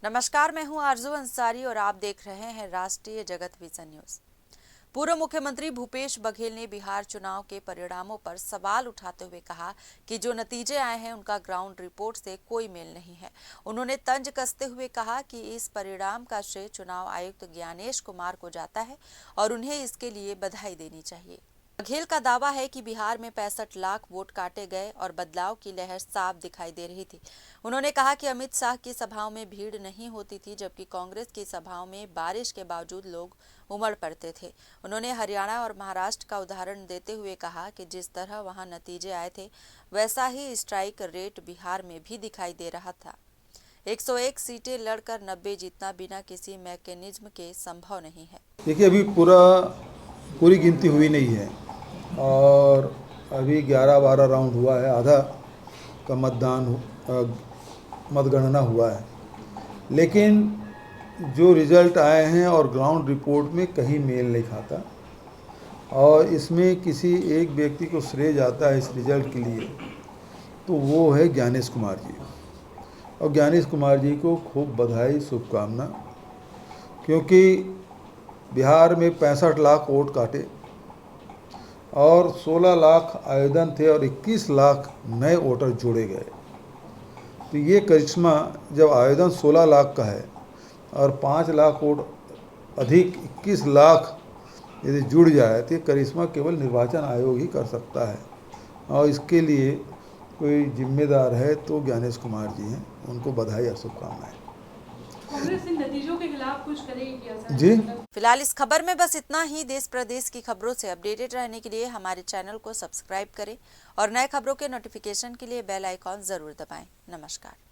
नमस्कार, मैं हूं आरजू अंसारी और आप देख रहे हैं राष्ट्रीय जगत विजन न्यूज। पूर्व मुख्यमंत्री भूपेश बघेल ने बिहार चुनाव के परिणामों पर सवाल उठाते हुए कहा कि जो नतीजे आए हैं उनका ग्राउंड रिपोर्ट से कोई मेल नहीं है। उन्होंने तंज कसते हुए कहा कि इस परिणाम का श्रेय चुनाव आयुक्त ज्ञानेश कुमार को जाता है और उन्हें इसके लिए बधाई देनी चाहिए। बघेल का दावा है कि बिहार में 65 लाख वोट काटे गए और बदलाव की लहर साफ दिखाई दे रही थी। उन्होंने कहा कि अमित शाह की सभाओं में भीड़ नहीं होती थी, जबकि कांग्रेस की सभाओं में बारिश के बावजूद लोग उमड़ पड़ते थे। उन्होंने हरियाणा और महाराष्ट्र का उदाहरण देते हुए कहा कि जिस तरह वहां नतीजे आए थे वैसा ही स्ट्राइक रेट बिहार में भी दिखाई दे रहा था। 101 सीटें लड़कर 90 जीतना बिना किसी मैकेनिज्म के संभव नहीं है। देखिए, अभी पूरी गिनती हुई नहीं है और अभी 11-12 राउंड हुआ है, आधा का मतगणना हुआ है, लेकिन जो रिज़ल्ट आए हैं और ग्राउंड रिपोर्ट में कहीं मेल नहीं खाता और इसमें किसी एक व्यक्ति को श्रेय जाता है इस रिज़ल्ट के लिए, तो वो है ज्ञानेश कुमार जी। और ज्ञानेश कुमार जी को खूब बधाई, शुभकामना, क्योंकि बिहार में 65 लाख वोट काटे और 16 लाख आवेदन थे और 21 लाख नए वोटर जोड़े गए। तो ये करिश्मा, जब आवेदन 16 लाख का है और 5 लाख वोट अधिक 21 लाख यदि जुड़ जाए तो ये करिश्मा केवल निर्वाचन आयोग ही कर सकता है और इसके लिए कोई जिम्मेदार है तो ज्ञानेश कुमार जी हैं। उनको बधाई और शुभकामनाएं। कांग्रेस इन नतीजों के खिलाफ कुछ करेगी क्या सर? जी, फिलहाल इस खबर में बस इतना ही। देश प्रदेश की खबरों से अपडेटेड रहने के लिए हमारे चैनल को सब्सक्राइब करें और नए खबरों के नोटिफिकेशन के लिए बेल आइकॉन जरूर दबाएं। नमस्कार।